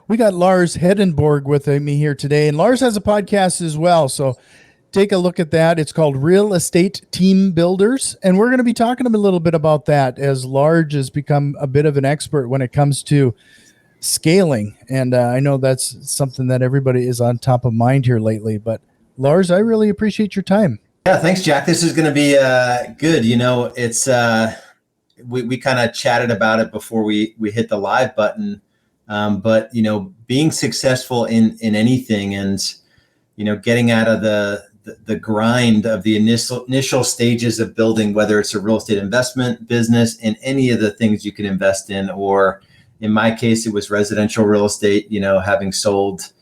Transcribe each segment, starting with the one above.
We got Lars Hedenborg with me here today, and Lars has a podcast as well. So take a look at that. It's called Real Estate Team Builders, and we're going to be talking a little bit about that as Lars has become a bit of an expert when it comes to scaling. And I know that's something that everybody is on top of mind here lately. But Lars, I really appreciate your time. Yeah, thanks, Jack. This is going to be good. It's we kind of chatted about it before we hit the live button. But being successful in anything, and getting out of the grind of the initial stages of building, whether it's a real estate investment business and any of the things you can invest in, or in my case, it was residential real estate. Having sold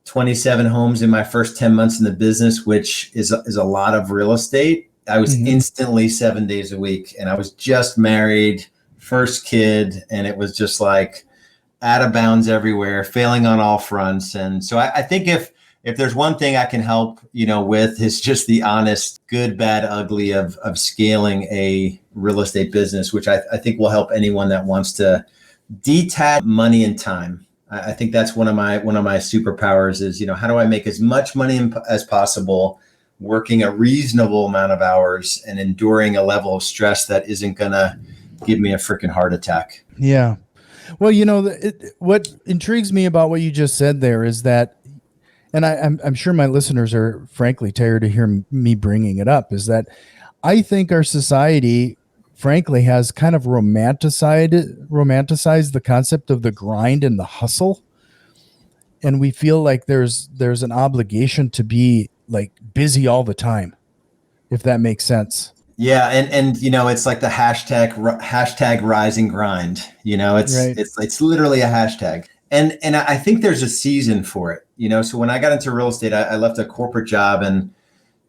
27 homes in my first 10 months in the business, which is a lot of real estate. I was instantly 7 days a week, and I was just married, first kid, and it was just like out of bounds everywhere, failing on all fronts. And so I think if there's one thing I can help, with, is just the honest, good, bad, ugly of scaling a real estate business, which I think will help anyone that wants to detach money and time. I think that's one of my superpowers is, how do I make as much money as possible, working a reasonable amount of hours and enduring a level of stress that isn't going to give me a freaking heart attack. Yeah. Well, what intrigues me about what you just said there is that, and I'm sure my listeners are frankly tired of hearing me bringing it up, is that I think our society, frankly, has kind of romanticized the concept of the grind and the hustle. And we feel like there's an obligation to be like busy all the time, if that makes sense. Yeah, and it's like the hashtag rise and grind. It's literally a hashtag, and I think there's a season for it. So when I got into real estate, I left a corporate job, and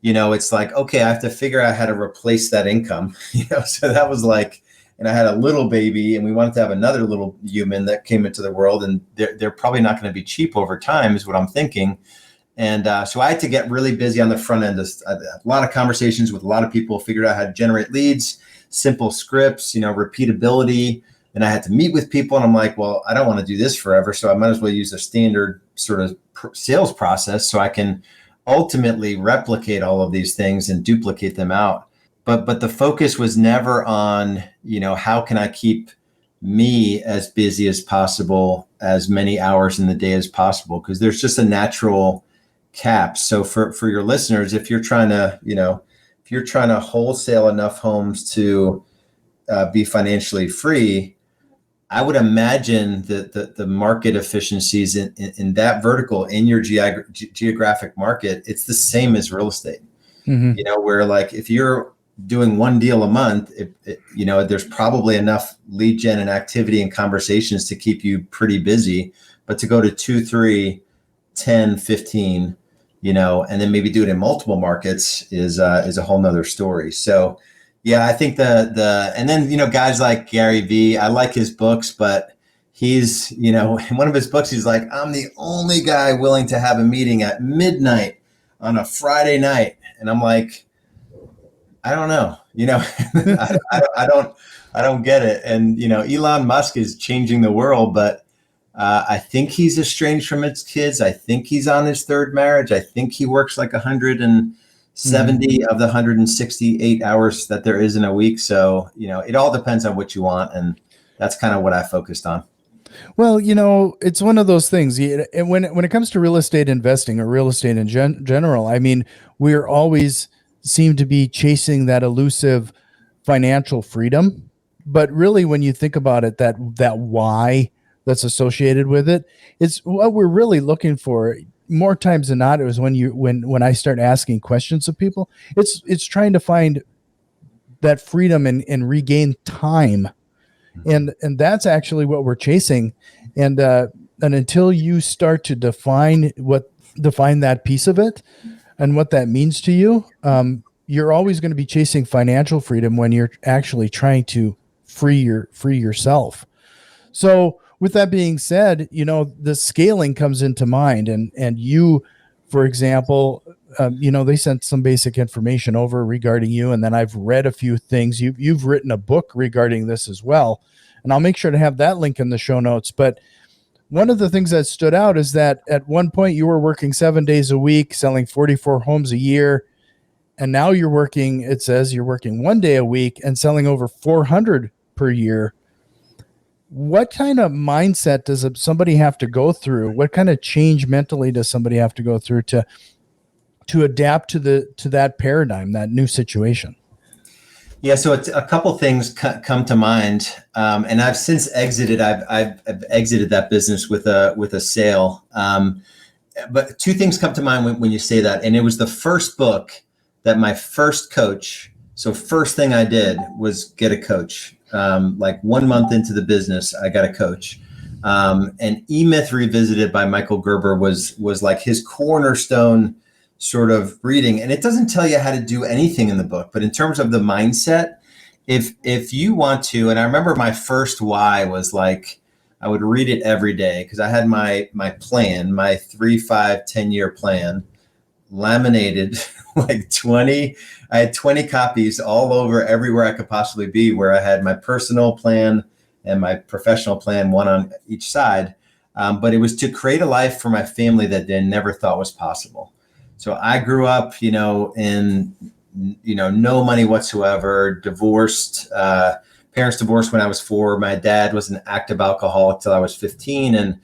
it's like, okay, I have to figure out how to replace that income. So that was like, and I had a little baby, and we wanted to have another little human that came into the world, and they're probably not going to be cheap over time, is what I'm thinking. And so I had to get really busy on the front end. A lot of conversations with a lot of people, figured out how to generate leads, simple scripts, repeatability. And I had to meet with people, and I'm like, well, I don't want to do this forever, so I might as well use a standard sort of sales process so I can ultimately replicate all of these things and duplicate them out. But the focus was never on, how can I keep me as busy as possible, as many hours in the day as possible, because there's just a natural cap. So for your listeners, if you're trying to wholesale enough homes to be financially free, I would imagine that the market efficiencies in that vertical, in your geographic market, it's the same as real estate. Where like if you're doing one deal a month, there's probably enough lead gen and activity and conversations to keep you pretty busy. But to go to 2, 3, 10, 15, and then maybe do it in multiple markets is a whole nother story. So yeah, I think and then, guys like Gary Vee, I like his books, but he's, in one of his books, he's like, I'm the only guy willing to have a meeting at midnight on a Friday night. And I'm like, I don't know, I don't get it. And, Elon Musk is changing the world, but I think he's estranged from his kids. I think he's on his third marriage. I think he works like 170 of the 168 hours that there is in a week. So, it all depends on what you want. And that's kind of what I focused on. Well, it's one of those things. When it comes to real estate investing or real estate in general, I mean, we're always seem to be chasing that elusive financial freedom. But really, when you think about it, that why that's associated with it, it's what we're really looking for. More times than not, it was when I start asking questions of people, it's trying to find that freedom and regain time, and that's actually what we're chasing. And until you start to define that piece of it and what that means to you, you're always going to be chasing financial freedom when you're actually trying to free yourself. So with that being said, the scaling comes into mind, and you, for example, they sent some basic information over regarding you, and then I've read a few things. You've written a book regarding this as well, and I'll make sure to have that link in the show notes. But one of the things that stood out is that at one point you were working 7 days a week, selling 44 homes a year. And now you're working, it says you're working 1 day a week and selling over 400 per year. What kind of mindset does somebody have to go through? What kind of change mentally does somebody have to go through to adapt to that paradigm, that new situation? Yeah, so it's a couple things come to mind, and I've since exited. I've exited that business with a sale. But two things come to mind when you say that, and it was the first book that my first coach. So first thing I did was get a coach. Like 1 month into the business, I got a coach. And E-Myth Revisited by Michael Gerber was like his cornerstone sort of reading. And it doesn't tell you how to do anything in the book, but in terms of the mindset, if you want to, and I remember my first why was like, I would read it every day because I had my plan, my 3, 5, 10-year plan, laminated like 20. I had 20 copies all over everywhere I could possibly be, where I had my personal plan and my professional plan, one on each side. But it was to create a life for my family that they never thought was possible. So I grew up, in, no money whatsoever, divorced, parents divorced when I was 4. My dad was an active alcoholic till I was 15. And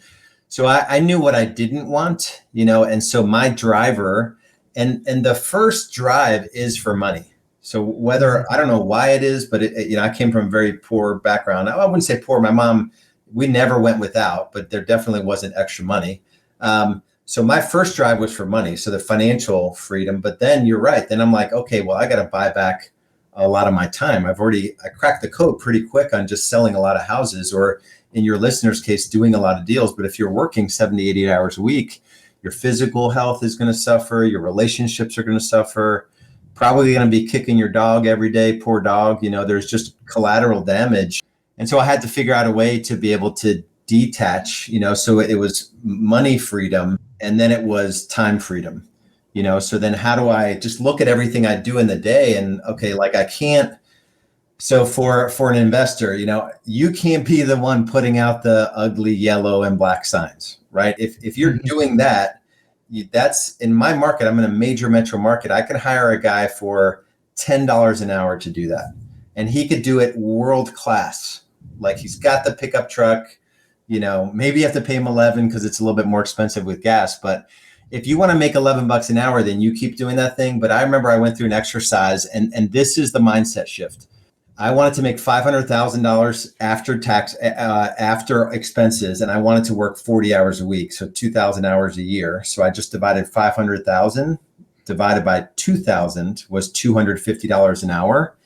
so I knew what I didn't want, and so my driver and the first drive is for money. So whether, I don't know why it is, but I came from a very poor background. I wouldn't say poor. My mom, we never went without, but there definitely wasn't extra money. So my first drive was for money. So the financial freedom, but then you're right. Then I'm like, okay, well, I got to buy back a lot of my time. I cracked the code pretty quick on just selling a lot of houses, or in your listener's case, doing a lot of deals. But if you're working 70, 80 hours a week, your physical health is going to suffer. Your relationships are going to suffer. Probably going to be kicking your dog every day. Poor dog. There's just collateral damage. And so I had to figure out a way to be able to detach, so it was money freedom and then it was time freedom, so then how do I just look at everything I do in the day and, okay, like I can't. So for an investor, you can't be the one putting out the ugly yellow and black signs, right? If you're doing that, that's in my market. I'm in a major metro market. I could hire a guy for $10 an hour to do that. And he could do it world class. Like he's got the pickup truck, maybe you have to pay him 11 because it's a little bit more expensive with gas. But if you want to make $11 an hour, then you keep doing that thing. But I remember I went through an exercise and this is the mindset shift. I wanted to make $500,000 after tax, after expenses, and I wanted to work 40 hours a week, so 2,000 hours a year. So I just divided 500,000 divided by 2,000 was $250 an hour.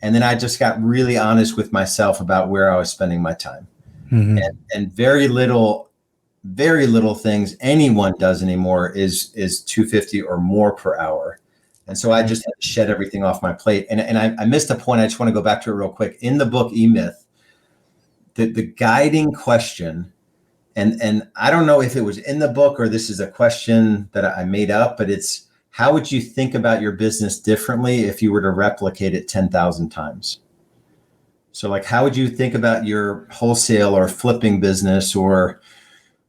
And then I just got really honest with myself about where I was spending my time. Mm-hmm. And very little things anyone does anymore is $250 or more per hour. And so I just had to shed everything off my plate. And I missed a point. I just want to go back to it real quick. In the book, E-Myth, the guiding question, and I don't know if it was in the book or this is a question that I made up, but it's, how would you think about your business differently if you were to replicate it 10,000 times? So like, how would you think about your wholesale or flipping business or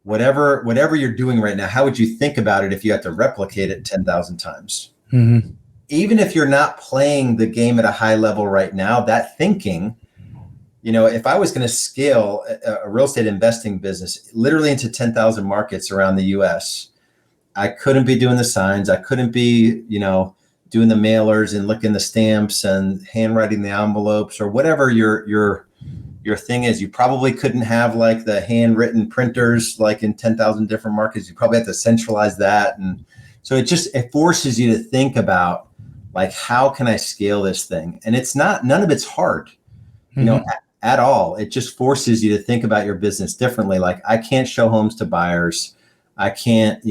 whatever you're doing right now? How would you think about it if you had to replicate it 10,000 times? Mm-hmm. Even if you're not playing the game at a high level right now, that thinking, if I was going to scale a real estate investing business literally into 10,000 markets around the US, I couldn't be doing the signs. I couldn't be, doing the mailers and licking the stamps and handwriting the envelopes or whatever your thing is. You probably couldn't have like the handwritten printers, like in 10,000 different markets. You probably have to centralize that. And so it forces you to think about like, how can I scale this thing? And none of it's hard, at all. It just forces you to think about your business differently. Like I can't show homes to buyers. I can't,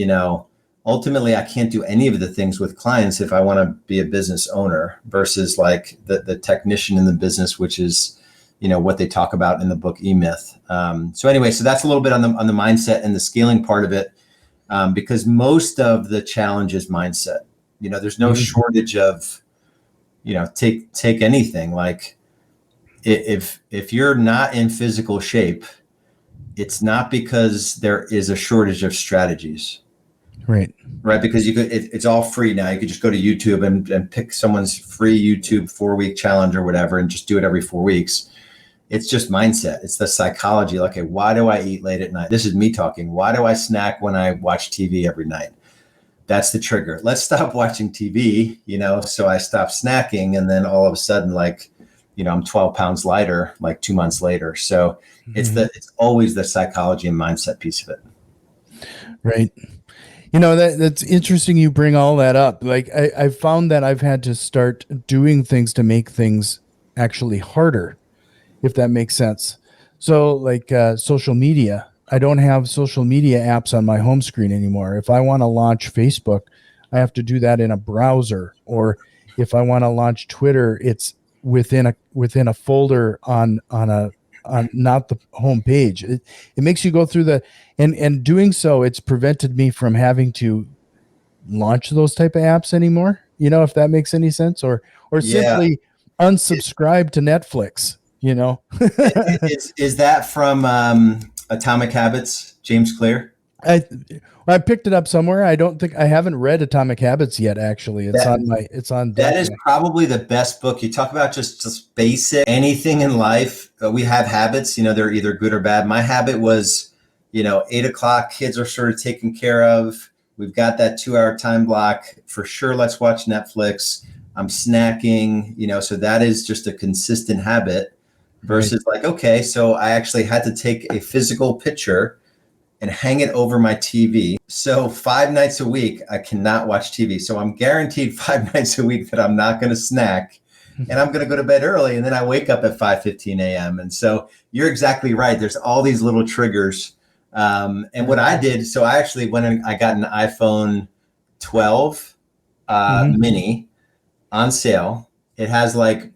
ultimately I can't do any of the things with clients if I want to be a business owner versus like the technician in the business, which is, what they talk about in the book, E-Myth. So anyway, so that's a little bit on the mindset and the scaling part of it. Because most of the challenge is mindset. There's no shortage of, take anything. Like if you're not in physical shape, it's not because there is a shortage of strategies. Right. Right. Because it's all free now. You could just go to YouTube and pick someone's free YouTube 4-week challenge or whatever and just do it every 4 weeks. It's just mindset. It's the psychology. Like, okay, why do I eat late at night? This is me talking. Why do I snack when I watch TV every night? That's the trigger. Let's stop watching TV, so I stop snacking. And then all of a sudden, like, I'm 12 pounds lighter, like 2 months later. So it's always the psychology and mindset piece of it. Right. That's interesting. You bring all that up. Like I've found that I've had to start doing things to make things actually harder, if that makes sense. So like social media, I don't have social media apps on my home screen anymore. If I want to launch Facebook, I have to do that in a browser, or if I want to launch Twitter, it's within a folder on not the home page. It makes you go through and doing so, it's prevented me from having to launch those type of apps anymore. If that makes any sense, or simply unsubscribe to Netflix. Is that from Atomic Habits, James Clear? I picked it up somewhere. I haven't read Atomic Habits yet. Actually, it's on deck. That is probably the best book. You talk about just basic anything in life. We have habits, they're either good or bad. My habit was, 8:00, kids are sort of taken care of. We've got that 2-hour time block for sure. Let's watch Netflix. I'm snacking, so that is just a consistent habit versus like, okay, so I actually had to take a physical picture and hang it over my TV. So 5 nights a week, I cannot watch TV. So I'm guaranteed 5 nights a week that I'm not going to snack, and I'm going to go to bed early. And then I wake up at 5:15 a.m. And so you're exactly right. There's all these little triggers. And what I did, so I actually went and I got an iPhone 12 mini on sale. It has like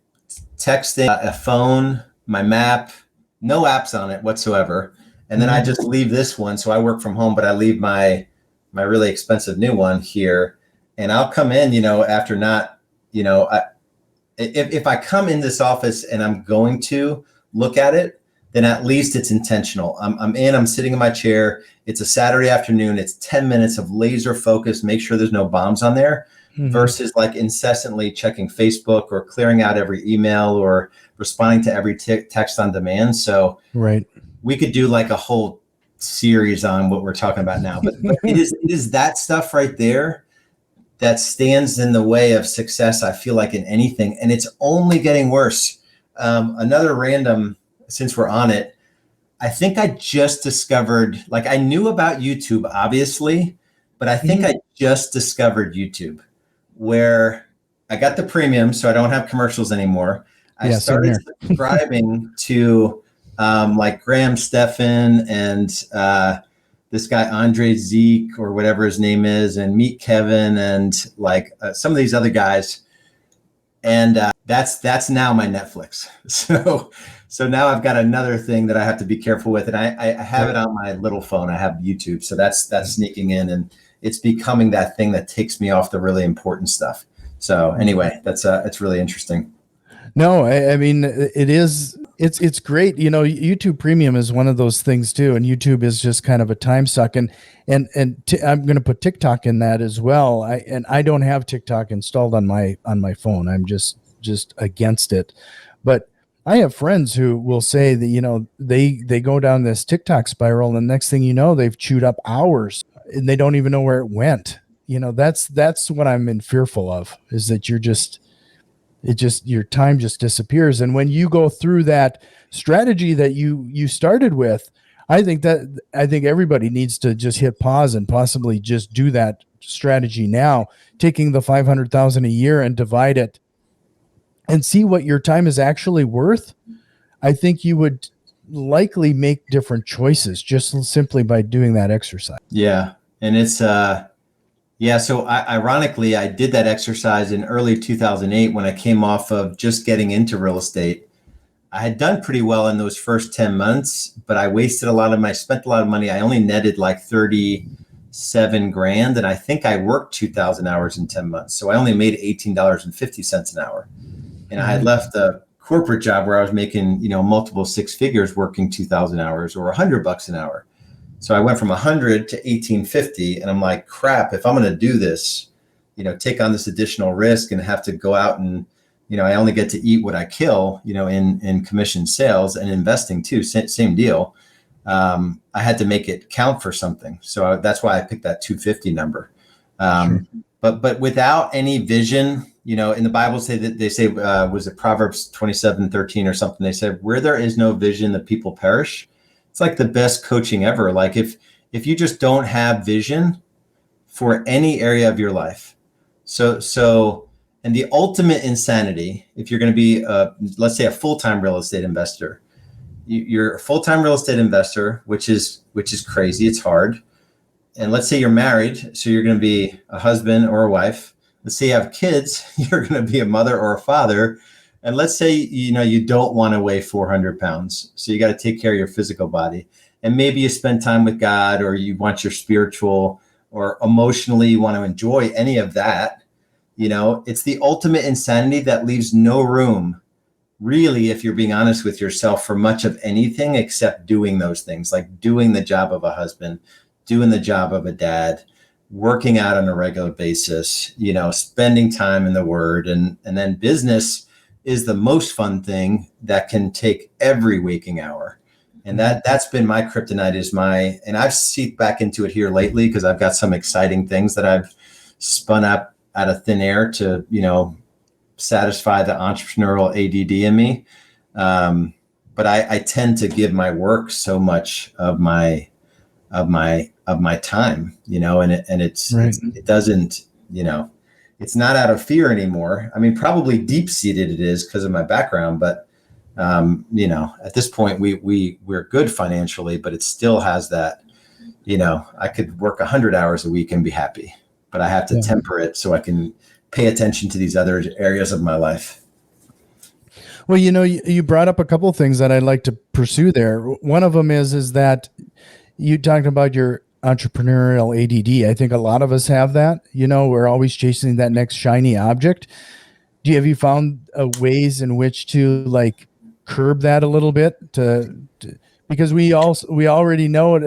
texting, a phone, my map, no apps on it whatsoever. And then I just leave this one. So I work from home, but I leave my really expensive new one here. And I'll come in, after not, if I come in this office and I'm going to look at it, then at least it's intentional. I'm sitting in my chair. It's a Saturday afternoon. It's 10 minutes of laser focus. Make sure there's no bombs on there versus like incessantly checking Facebook or clearing out every email or responding to every text on demand. So we could do like a whole series on what we're talking about now, but it is that stuff right there that stands in the way of success. I feel like in anything, and it's only getting worse. Another random, since we're on it, I think I just discovered, like I knew about YouTube, obviously, but I think I just discovered YouTube where I got the premium, so I don't have commercials anymore. I started subscribing to like Graham Stephan and this guy Andre Zeke or whatever his name is, and Meet Kevin and like some of these other guys, and that's now my Netflix. So now I've got another thing that I have to be careful with, and I have it on my little phone. I have YouTube, so that's sneaking in, and it's becoming that thing that takes me off the really important stuff. So anyway, that's it's really interesting. No, I mean, it's great. YouTube Premium is one of those things too. And YouTube is just kind of a time suck. And I'm going to put TikTok in that as well. I don't have TikTok installed on my phone. I'm just against it. But I have friends who will say that, they go down this TikTok spiral, and the next thing you know, they've chewed up hours and they don't even know where it went. That's what I'm fearful of, is that your time just disappears. And when you go through that strategy that you started with, I think everybody needs to just hit pause and possibly just do that strategy now, taking the 500,000 a year and divide it and see what your time is actually worth. I think you would likely make different choices just simply by doing that exercise. Yeah. And it's, so ironically, I did that exercise in early 2008 when I came off of just getting into real estate. I had done pretty well in those first 10 months, but I spent a lot of money. I only netted like 37 grand. And I think I worked 2,000 hours in 10 months. So I only made $18.50 an hour. And I had left a corporate job where I was making, multiple six figures working 2,000 hours or $100 an hour. So I went from 100 to 1850, and I'm like, crap, if I'm going to do this, take on this additional risk and have to go out and, I only get to eat what I kill, in commission sales and investing too, same deal. I had to make it count for something. So that's why I picked that 250 number. Sure. But without any vision, in the Bible they say, was it Proverbs 27:13 or something? They said, where there is no vision, the people perish. It's like the best coaching ever. Like if you just don't have vision for any area of your life. And the ultimate insanity, if you're going to be, let's say, a full-time real estate investor, you're a full-time real estate investor, which is crazy. It's hard. And let's say you're married, so you're going to be a husband or a wife. Let's say you have kids, you're going to be a mother or a father. And let's say, you don't want to weigh 400 pounds. So you got to take care of your physical body. And maybe you spend time with God, or you want your spiritual or emotionally, you want to enjoy any of that. It's the ultimate insanity that leaves no room, really, if you're being honest with yourself, for much of anything except doing those things, like doing the job of a husband, doing the job of a dad, working out on a regular basis, spending time in the Word. And then business is the most fun thing that can take every waking hour. And that's been my kryptonite, and I've seeped back into it here lately because I've got some exciting things that I've spun up out of thin air to, satisfy the entrepreneurial ADD in me. But I tend to give my work so much of my time, and it doesn't, it's not out of fear anymore. I mean, probably deep seated it is because of my background, but at this point we're good financially, but it still has that, I could work 100 hours a week and be happy, but I have to temper it so I can pay attention to these other areas of my life. Well, you brought up a couple of things that I'd like to pursue there. One of them is that you talked about your entrepreneurial ADD. I think a lot of us have that. We're always chasing that next shiny object. Have you found ways in which to curb that a little bit because we already know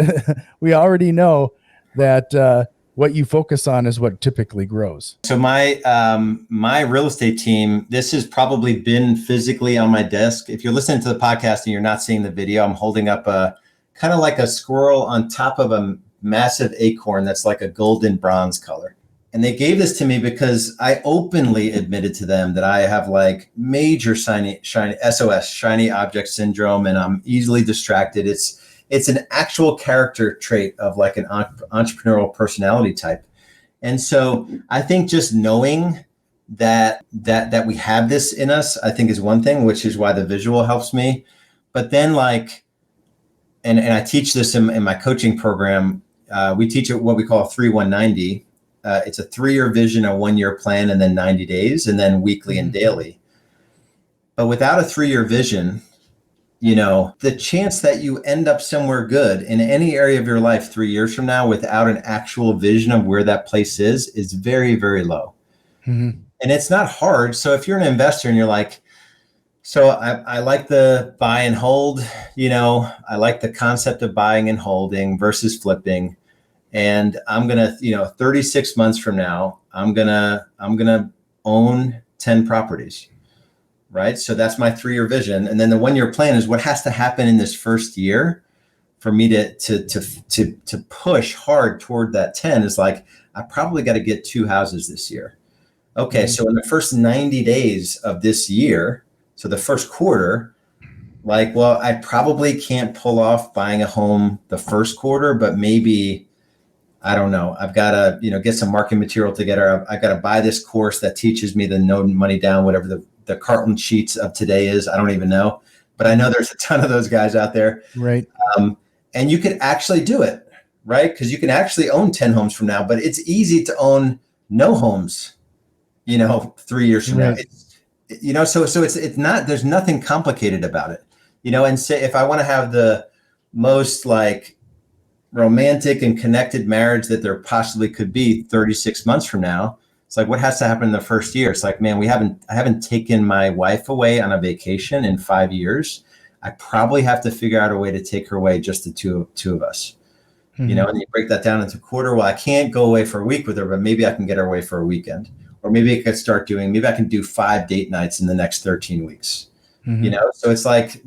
we already know that what you focus on is what typically grows. So my real estate team, this has probably been physically on my desk. If you're listening to the podcast and you're not seeing the video, I'm holding up a kind of like a squirrel on top of a massive acorn that's like a golden bronze color. And they gave this to me because I openly admitted to them that I have major shiny SOS, shiny object syndrome, and I'm easily distracted. It's an actual character trait of an entrepreneurial personality type. And so I think just knowing that we have this in us, I think is one thing, which is why the visual helps me. But then and I teach this in my coaching program. We teach it what we call 3-1-90. It's a 3-year vision, a 1-year plan, and then 90 days, and then weekly and daily. But without a 3-year vision, the chance that you end up somewhere good in any area of your life 3 years from now without an actual vision of where that place is very, very low. Mm-hmm. And it's not hard. So if you're an investor and you're I like the buy and hold, I like the concept of buying and holding versus flipping. And I'm going to, 36 months from now, I'm going to own 10 properties. Right. So that's my 3-year vision. And then the 1-year plan is what has to happen in this first year for me to push hard toward that 10 is I probably got to get 2 houses this year. Okay. So in the first 90 days of this year, so the first quarter, I probably can't pull off buying a home the first quarter, but maybe, I don't know, I've got to, get some marketing material together. I've got to buy this course that teaches me the no money down, whatever the Carlton Sheets of today is. I don't even know, but I know there's a ton of those guys out there. Right. And you could actually do it, right? Because you can actually own 10 homes from now, but it's easy to own no homes, 3 years from now. So it's not, there's nothing complicated about it, and say, if I want to have the most romantic and connected marriage that there possibly could be 36 months from now, It's like, what has to happen in the first year? It's like, man, I haven't taken my wife away on a vacation in 5 years. I probably have to figure out a way to take her away, just the two of us. You know, and you break that down into a quarter. Well, I can't go away for a week with her, but maybe I can get her away for a weekend. Or maybe I can do 5 date nights in the next 13 weeks. You know, so it's like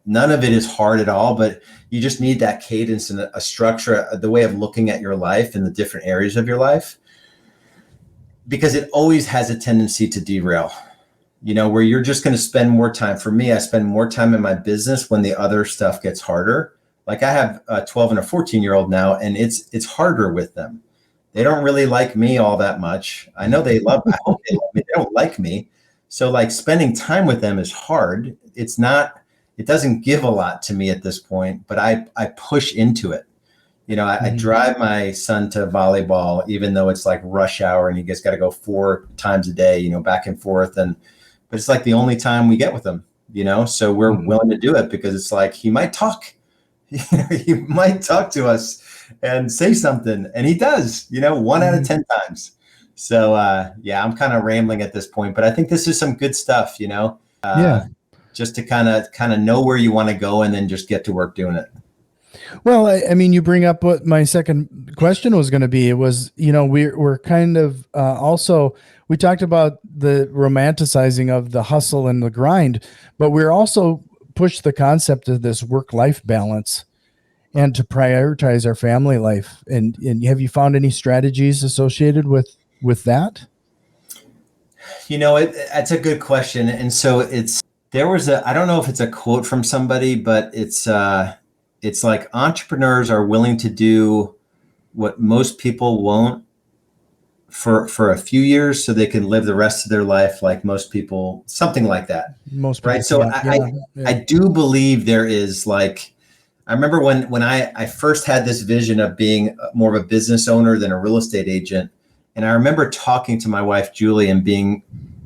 none of it is hard at all, but you just need that cadence and a structure, the way of looking at your life and the different areas of your life, because it always has a tendency to derail, you know, where you're just going to spend more time. For me, I spend more time in my business when the other stuff gets harder. Like I have a 12 and a 14-year-old now, and it's harder with them. They don't really like me all that much. I know I hope they love me. They don't like me. So like spending time with them is hard. It doesn't give a lot to me at this point, but I push into it. You know, I drive my son to volleyball, even though it's like rush hour and he got to go 4 times a day, you know, back and forth. But it's like the only time we get with him, you know, so we're willing to do it because it's like, he might talk. He might talk to us and say something, and he does, you know, 1 out of 10 times. So, yeah, I'm kind of rambling at this point, but I think this is some good stuff, you know, just to kind of know where you want to go and then just get to work doing it. Well, I mean, you bring up what my second question was going to be. It was, you know, we're kind of also, we talked about the romanticizing of the hustle and the grind, but we're also pushed the concept of this work-life balance and to prioritize our family life. And have you found any strategies associated with that? You know, that's a good question. And so I don't know if it's a quote from somebody, but it's like entrepreneurs are willing to do what most people won't for a few years so they can live the rest of their life like most people, something like that. Most people, right? So I do believe there is, like, I remember when I first had this vision of being more of a business owner than a real estate agent. And I remember talking to my wife, Julie, and being,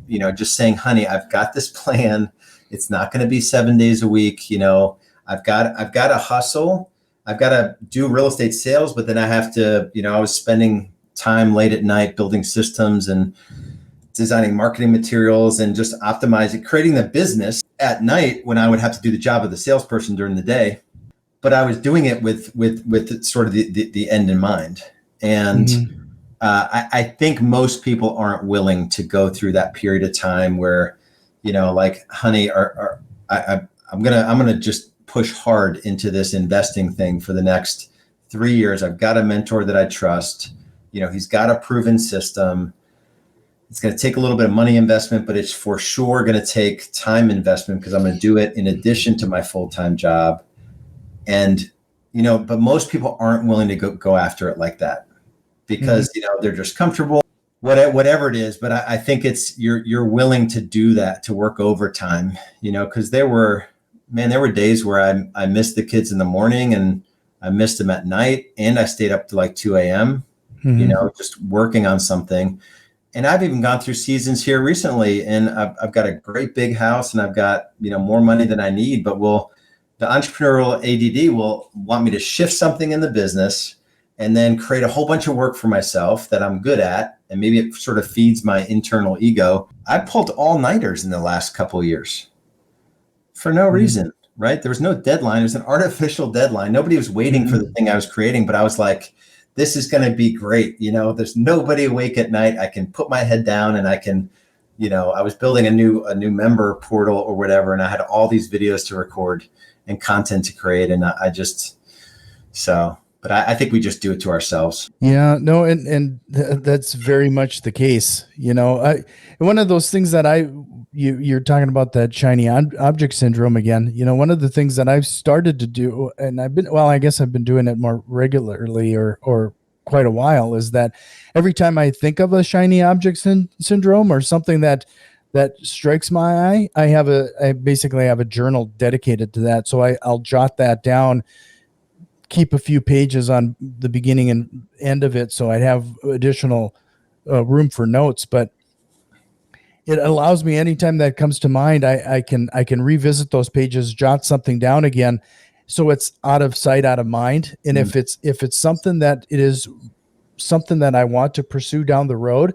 you know, just saying, honey, I've got this plan. It's not going to be 7 days a week. You know, I've got to hustle. I've got to do real estate sales, but then I have to, you know, I was spending time late at night building systems and designing marketing materials and just optimizing, creating the business at night when I would have to do the job of the salesperson during the day. But I was doing it with sort of the end in mind. And I think most people aren't willing to go through that period of time where, you know, like, honey, I'm gonna just push hard into this investing thing for the next 3 years. I've got a mentor that I trust. You know, he's got a proven system. It's going to take a little bit of money investment, but it's for sure going to take time investment because I'm going to do it in addition to my full-time job. And, you know, but most people aren't willing to go after it like that because, you know, they're just comfortable, whatever it is. But I think it's, you're willing to do that, to work overtime, you know, because there were days where I missed the kids in the morning and I missed them at night, and I stayed up to like 2 a.m., you know, just working on something. And I've even gone through seasons here recently, and I've got a great big house and I've got, you know, more money than I need, but the entrepreneurial ADD will want me to shift something in the business and then create a whole bunch of work for myself that I'm good at. And maybe it sort of feeds my internal ego. I pulled all-nighters in the last couple of years for no reason, right? There was no deadline. It was an artificial deadline. Nobody was waiting for the thing I was creating, but I was like, this is going to be great. You know, there's nobody awake at night. I can put my head down and I can, you know, I was building a new member portal or whatever. And I had all these videos to record and content to create. And but I think we just do it to ourselves. Yeah, no. And that's very much the case. You know, one of those things that you're talking about, that shiny object syndrome again. You know, one of the things that I've started to do, and I guess I've been doing it more regularly or quite a while, is that every time I think of a shiny object syndrome or something that strikes my eye, I basically have a journal dedicated to that. So I'll jot that down, keep a few pages on the beginning and end of it, so I'd have additional room for notes. But it allows me, anytime that comes to mind, I can revisit those pages, jot something down again, so it's out of sight, out of mind. And if it's something that I want to pursue down the road,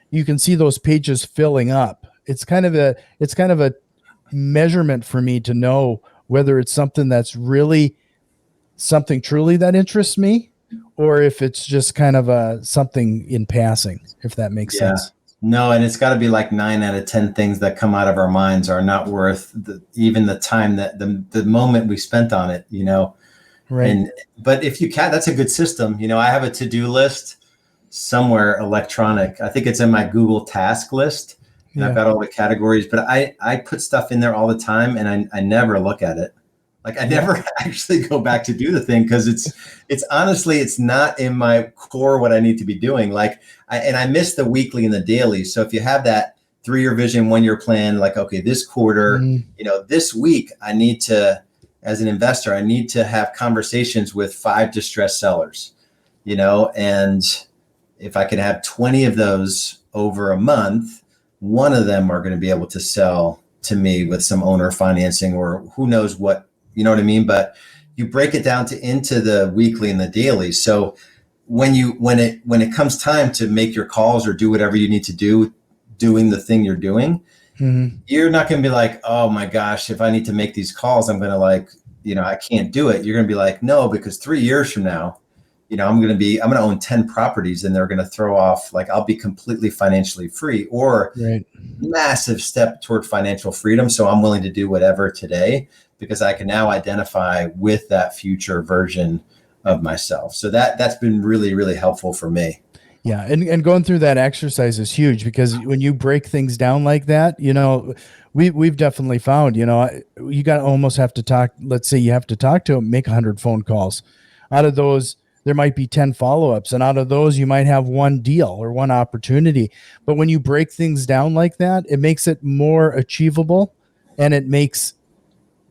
you can see those pages filling up. It's kind of a measurement for me to know whether it's something that's really something truly that interests me, or if it's just kind of something in passing, if that makes Yeah. sense. No, and it's got to be like 9 out of 10 things that come out of our minds are not worth even the time that the moment we spent on it, Right. And, but if you can, that's a good system. I have a to-do list somewhere electronic. I think it's in my Google task list, and I've got all the categories, but I put stuff in there all the time, and I never look at it. Like I never actually go back to do the thing because it's honestly, it's not in my core what I need to be doing. Like I miss the weekly and the daily. So if you have that 3-year vision, 1-year plan, like, okay, this quarter, this week, I need to, as an investor, I need to have conversations with 5 distressed sellers, and if I can have 20 of those over a month, one of them are going to be able to sell to me with some owner financing or who knows what. You know what I mean? But you break it down into the weekly and the daily. So when it comes time to make your calls or do whatever you need to do, doing the thing you're doing, you're not going to be like, oh my gosh, if I need to make these calls, I'm going to I can't do it. You're going to be like, no, because 3 years from now, I'm going to own 10 properties and they're going to throw off, like I'll be completely financially free or massive step toward financial freedom. So I'm willing to do whatever today because I can now identify with that future version of myself. So that's been really, really helpful for me. Yeah. And going through that exercise is huge because when you break things down like that, we've definitely found, you got to almost have to talk. Let's say you have to talk to them, make 100 phone calls. Out of those, there might be 10 follow-ups. And out of those, you might have one deal or one opportunity. But when you break things down like that, it makes it more achievable and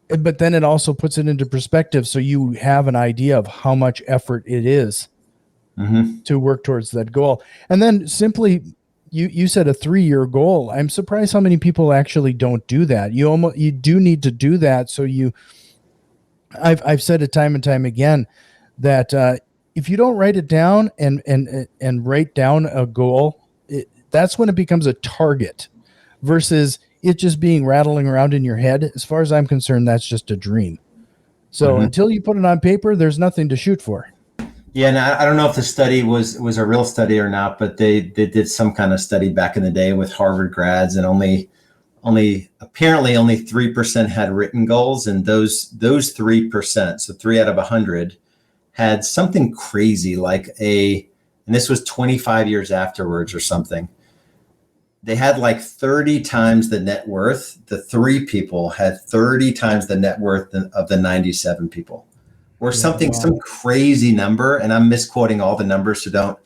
but then it also puts it into perspective. So you have an idea of how much effort it is to work towards that goal. And then simply, you said a 3-year goal. I'm surprised how many people actually don't do that. You do need to do that. So I've said it time and time again that if you don't write it down and write down a goal, that's when it becomes a target versus it just being rattling around in your head. As far as I'm concerned, that's just a dream. So until you put it on paper, there's nothing to shoot for. Yeah, and I don't know if the study was a real study or not, but they did some kind of study back in the day with Harvard grads, and only apparently only 3% had written goals, and those 3%, so 3 out of 100, had something crazy like and this was 25 years afterwards or something. They had like 30 times the net worth. The 3 people had 30 times the net worth of the 97 people, or something, some crazy number. And I'm misquoting all the numbers, so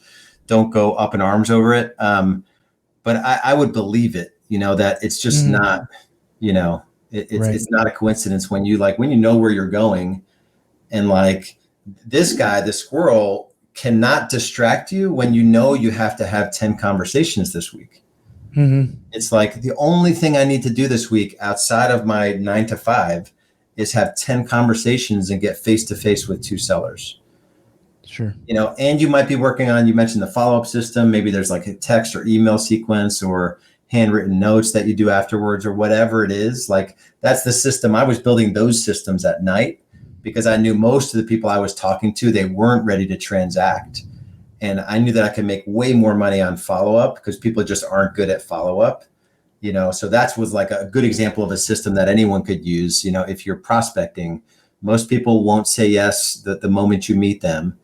don't go up in arms over it. But I would believe it, that it's just not, it's not a coincidence when you know where you're going, and like this guy, the squirrel, cannot distract you when you have to have 10 conversations this week. It's like the only thing I need to do this week outside of my 9 to 5 is have 10 conversations and get face to face with 2 sellers. Sure. And you might be working on, you mentioned the follow-up system. Maybe there's like a text or email sequence or handwritten notes that you do afterwards or whatever it is. Like that's the system. I was building those systems at night because I knew most of the people I was talking to, they weren't ready to transact. And I knew that I could make way more money on follow-up because people just aren't good at follow-up. So that was like a good example of a system that anyone could use. If you're prospecting, most people won't say yes the moment you meet them,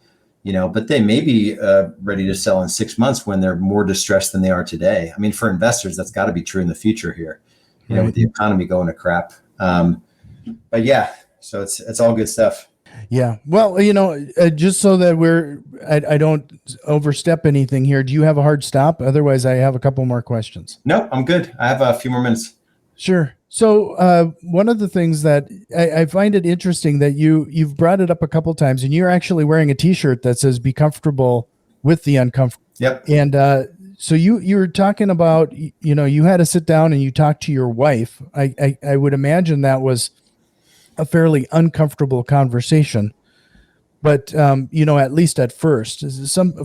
but they may be ready to sell in 6 months when they're more distressed than they are today. I mean, for investors, that's got to be true in the future here, with the economy going to crap. But yeah, so it's all good stuff. Yeah. Well, just so that I don't overstep anything here. Do you have a hard stop? Otherwise, I have a couple more questions. No, I'm good. I have a few more minutes. Sure. So one of the things that I find it interesting that you've brought it up a couple times, and you're actually wearing a T-shirt that says "Be comfortable with the uncomfortable." Yep. And so you were talking about you had to sit down and you talked to your wife. I would imagine that was a fairly uncomfortable conversation, but at least at first,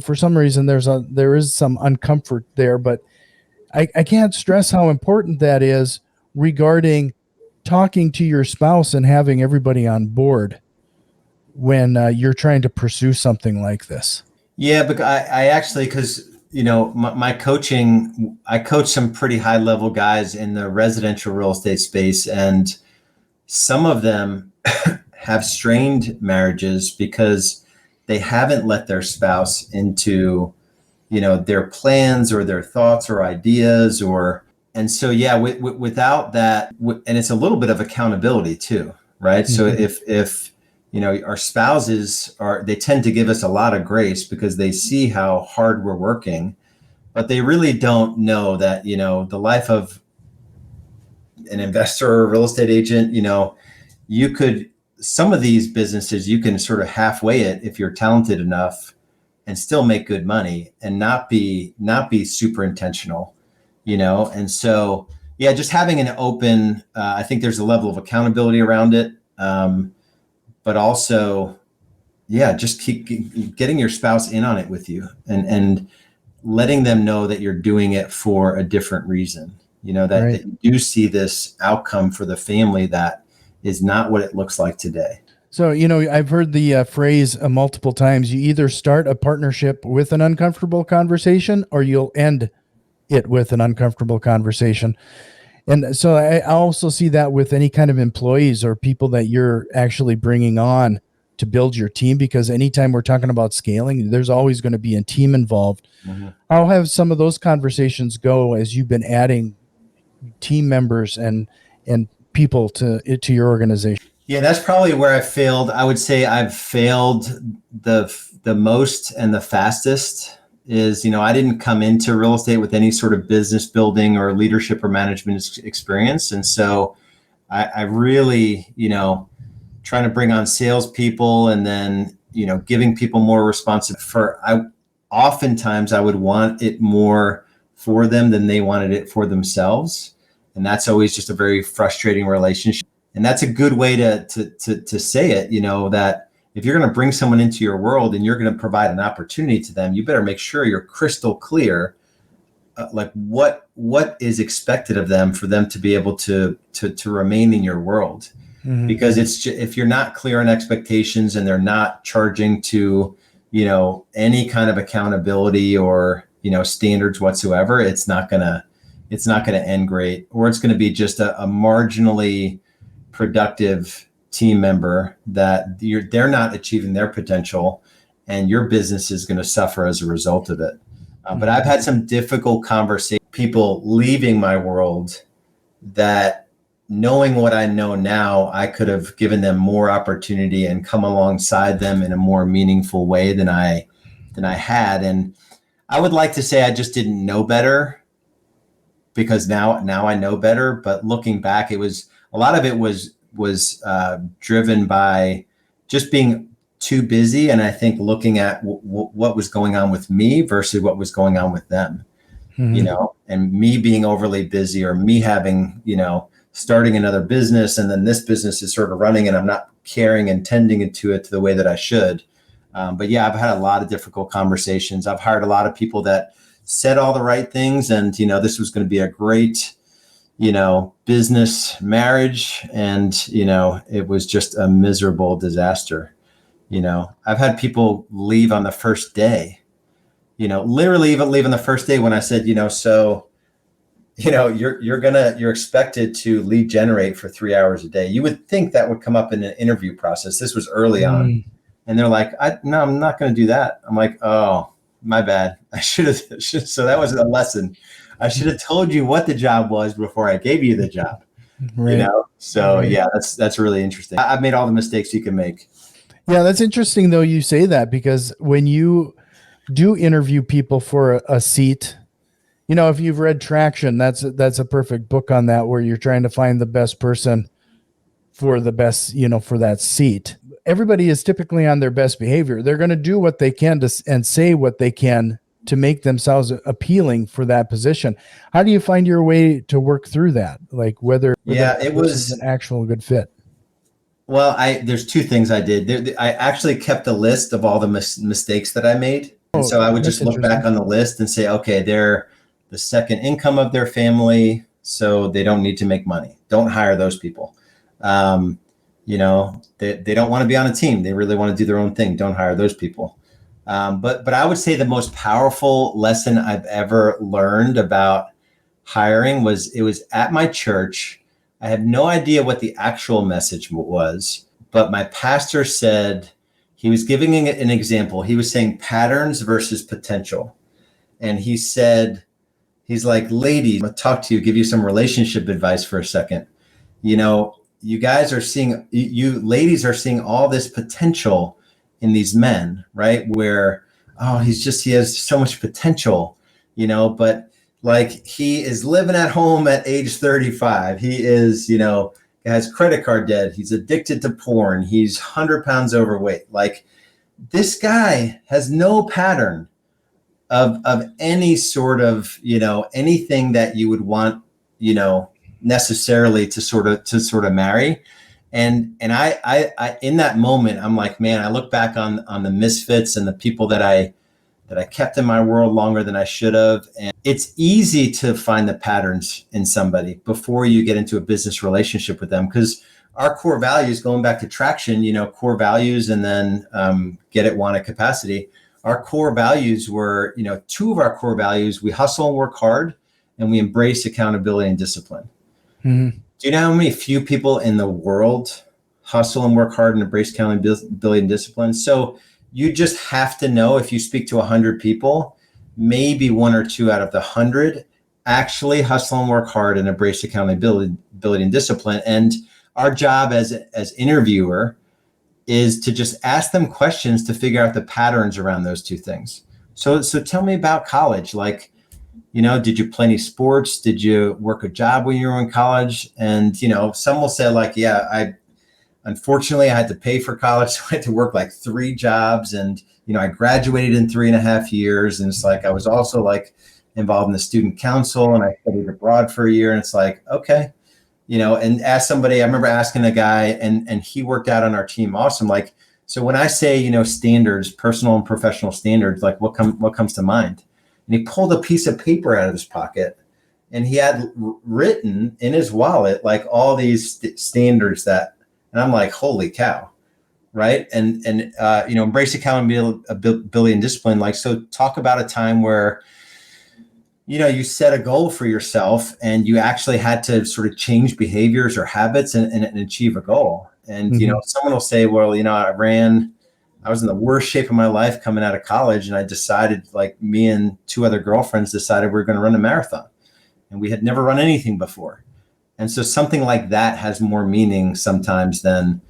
for some reason there is some uncomfort there. But I can't stress how important that is regarding talking to your spouse and having everybody on board when you're trying to pursue something like this. Yeah, but I actually, because my coaching, I coach some pretty high level guys in the residential real estate space, and some of them have strained marriages because they haven't let their spouse into their plans or their thoughts or ideas, and so yeah, without that, and it's a little bit of accountability too, right? So if our spouses they tend to give us a lot of grace because they see how hard we're working, but they really don't know that the life of an investor or a real estate agent, you could, some of these businesses you can sort of halfway it if you're talented enough and still make good money and not be super intentional, and so yeah, just having an open, I think there's a level of accountability around it, but also yeah, just keep getting your spouse in on it with you, and letting them know that you're doing it for a different reason, that you do see this outcome for the family that is not what it looks like today. So, I've heard the phrase multiple times. You either start a partnership with an uncomfortable conversation or you'll end it with an uncomfortable conversation. And so I also see that with any kind of employees or people that you're actually bringing on to build your team, because anytime we're talking about scaling, there's always going to be a team involved. Mm-hmm. How have some of those conversations go as you've been adding team members and people to your organization? Yeah, that's probably where I failed. I would say I've failed the most and the fastest is, I didn't come into real estate with any sort of business building or leadership or management experience. And so I really, trying to bring on salespeople and then, giving people more responsibility oftentimes I would want it more for them than they wanted it for themselves. And that's always just a very frustrating relationship. And that's a good way to say it, that if you're going to bring someone into your world and you're going to provide an opportunity to them, you better make sure you're crystal clear, like what is expected of them for them to be able to remain in your world. Mm-hmm. Because if you're not clear on expectations and they're not charging to, any kind of accountability or, standards whatsoever, it's not going to end great, or it's going to be just a marginally productive team member that they're not achieving their potential, and your business is going to suffer as a result of it. But I've had some difficult conversations, people leaving my world that, knowing what I know now, I could have given them more opportunity and come alongside them in a more meaningful way than I had. And I would like to say I just didn't know better, because now I know better. But looking back, a lot of it was driven by just being too busy, and I think looking at what was going on with me versus what was going on with them. Mm-hmm. And me being overly busy, or me having starting another business, and then this business is sort of running and I'm not caring and tending to it the way that I should. But yeah, I've had a lot of difficult conversations. I've hired a lot of people that said all the right things, and this was going to be a great business marriage, and it was just a miserable disaster. I've had people leave on the first day, literally even leave on the first day when I said, so you're expected to lead generate for 3 hours a day. You would think that would come up in an interview process. This was early on, and they're like, no, I'm not going to do that. I'm like, oh, my bad. I should have. So that was a lesson. I should have told you what the job was before I gave you the job. Right. So right. Yeah, that's really interesting. I've made all the mistakes you can make. Yeah, that's interesting though you say that, because when you do interview people for a seat, if you've read Traction, that's a perfect book on that, where you're trying to find the best person for the best, for that seat. Everybody is typically on their best behavior. They're going to do what they can and say what they can to make themselves appealing for that position. How do you find your way to work through that? Like whether it was an actual good fit? Well, there's two things I did. I actually kept a list of all the mistakes that I made. And so I would just look back on the list and say, okay, they're the second income of their family, so they don't need to make money. Don't hire those people. They don't want to be on a team. They really want to do their own thing. Don't hire those people. But I would say the most powerful lesson I've ever learned about hiring was at my church. I had no idea what the actual message was, but my pastor said, he was giving an example. He was saying patterns versus potential. And he said, he's like, ladies, I'm gonna talk to you, give you some relationship advice for a second. You guys are seeing, you ladies are seeing all this potential in these men, right? Where, he has so much potential, but like he is living at home at age 35. He is, has credit card debt. He's addicted to porn. He's 100 pounds overweight. Like this guy has no pattern of any sort of, anything that you would want, necessarily to sort of marry. And I in that moment, I'm like, man, I look back on the misfits and the people that I kept in my world longer than I should have. And it's easy to find the patterns in somebody before you get into a business relationship with them, because our core values, going back to traction, core values, and then get it, want it, capacity. Our core values were, two of our core values: we hustle and work hard, and we embrace accountability and discipline. Mm-hmm. Do you know how many few people in the world hustle and work hard and embrace accountability and discipline? So you just have to know, if you speak to 100 people, maybe 1 or 2 out of the 100 actually hustle and work hard and embrace accountability and discipline. And our job as interviewer is to just ask them questions to figure out the patterns around those two things. So tell me about college. Like, did you play any sports? Did you work a job when you were in college? And, some will say like, yeah, unfortunately I had to pay for college. So I had to work like 3 jobs, and, I graduated in 3.5 years. And it's like, I was also like involved in the student council, and I studied abroad for a year. And it's like, okay, and ask somebody, I remember asking a guy, and he worked out on our team. Awesome. Like, so when I say, standards, personal and professional standards, like what comes to mind? And he pulled a piece of paper out of his pocket, and he had written in his wallet, like all these standards and I'm like, holy cow. Right. And embrace accountability and discipline. Like, so talk about a time where, you set a goal for yourself and you actually had to sort of change behaviors or habits and achieve a goal. And, mm-hmm. Someone will say, well, I was in the worst shape of my life coming out of college. And I decided, like, me and 2 other girlfriends decided we were going to run a marathon, and we had never run anything before. And so something like that has more meaning sometimes than,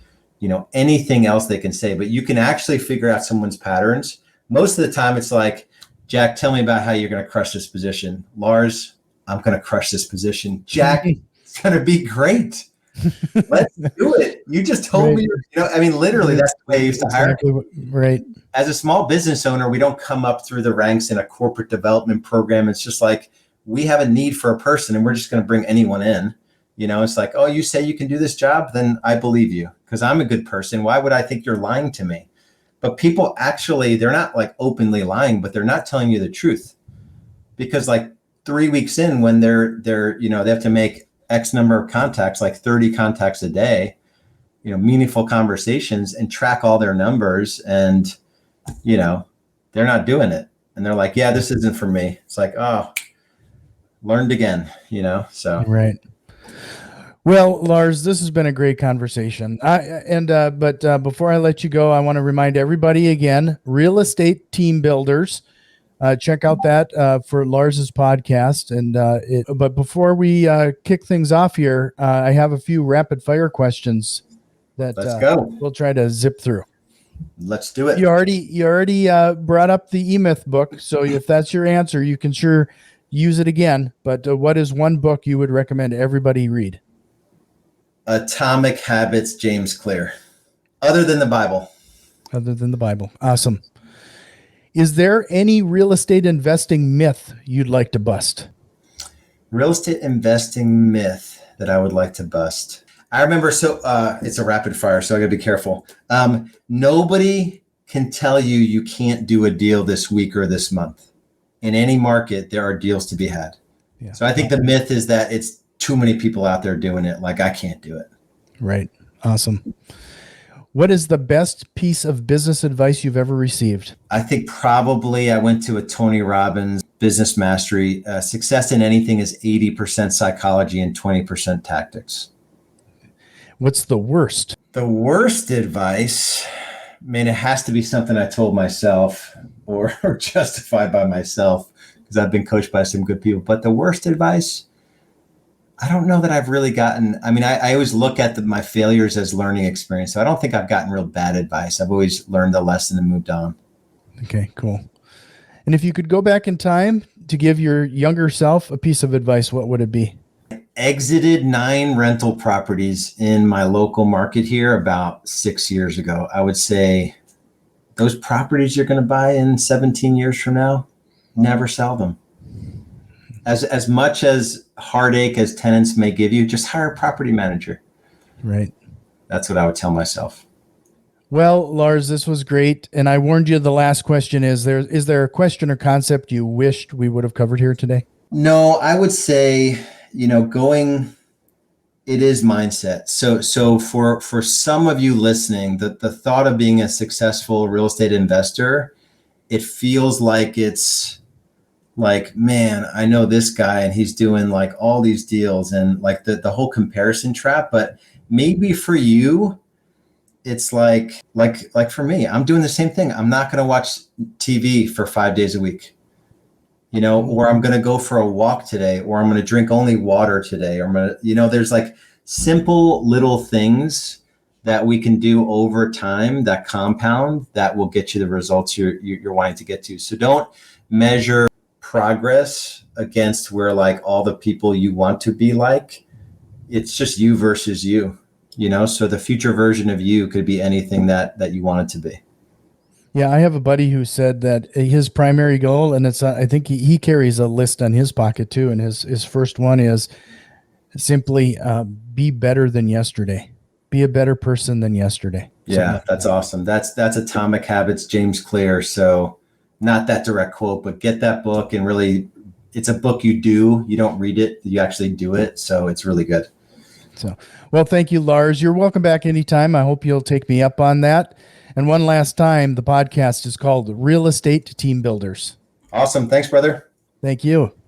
anything else they can say. But you can actually figure out someone's patterns. Most of the time it's like, Jack, tell me about how you're going to crush this position. Lars, I'm going to crush this position. Jack, it's going to be great. Let's do it. You just told me, literally that's the way I used to hire. Right. As a small business owner, we don't come up through the ranks in a corporate development program. It's just like, we have a need for a person, and we're just going to bring anyone in. It's like, oh, you say you can do this job? Then I believe you, because I'm a good person. Why would I think you're lying to me? But people actually, they're not like openly lying, but they're not telling you the truth, because like 3 weeks in, when they're they have to make X number of contacts, like 30 contacts a day, meaningful conversations, and track all their numbers, and they're not doing it, and they're like, yeah, this isn't for me. It's like, oh, learned again, so right. Well, Lars, this has been a great conversation. But before I let you go, I want to remind everybody again, Real Estate Team Builders. Check out that for Lars's podcast. But before we kick things off here, I have a few rapid fire questions that let's go. We'll try to zip through. Let's do it. You already brought up the E-Myth book, so if that's your answer, you can sure use it again. But what is one book you would recommend everybody read? Atomic Habits, James Clear. Other than the Bible. Awesome. Is there any real estate investing myth you'd like to bust? Real estate investing myth that I would like to bust. I remember, it's a rapid fire, so I gotta be careful. Nobody can tell you can't do a deal this week or this month. in any market, there are deals to be had. Yeah. So I think the myth is that it's too many people out there doing it. Like, I can't do it. Right. Awesome. What is the best piece of business advice you've ever received? I think probably I went to a Tony Robbins business mastery. Success in anything is 80% psychology and 20% tactics. What's the worst? The worst advice, man, it has to be something I told myself or justified by myself, because I've been coached by some good people. But the worst advice, I don't know that I've really gotten. I mean, I always look at my failures as learning experience. So I don't think I've gotten real bad advice. I've always learned the lesson and moved on. Okay, cool. And if you could go back in time to give your younger self a piece of advice, what would it be? Exited 9 rental properties in my local market here about 6 years ago. I would say those properties you're going to buy in 17 years from now, never sell them. As much as heartache as tenants may give you, just hire a property manager. Right. That's what I would tell myself. Well, Lars, this was great. And I warned you the last question is there a question or concept you wished we would have covered here today? No, I would say, it is mindset. So for some of you listening, the thought of being a successful real estate investor, it feels like it's like, man, I know this guy and he's doing like all these deals and like the whole comparison trap. But maybe for you, it's like for me, I'm doing the same thing. I'm not going to watch TV for 5 days a week, or I'm going to go for a walk today, or I'm going to drink only water today, or I'm going to, there's like simple little things that we can do over time that compound that will get you the results you're wanting to get to. So don't measure progress against where like all the people you want to be like. It's just you versus you, so the future version of you could be anything that you want it to be. Yeah, I have a buddy who said that his primary goal, and it's I think he carries a list on his pocket too, and his first one is simply be better than yesterday. Be a better person than yesterday. Yeah, that's awesome. That's Atomic Habits, James Clear. So not that direct quote, but get that book, and really, it's a book you don't read it, you actually do it. So it's really good. So, well, thank you, Lars. You're welcome back anytime. I hope you'll take me up on that. And one last time, the podcast is called Real Estate Team Builders. Awesome. Thanks, brother. Thank you.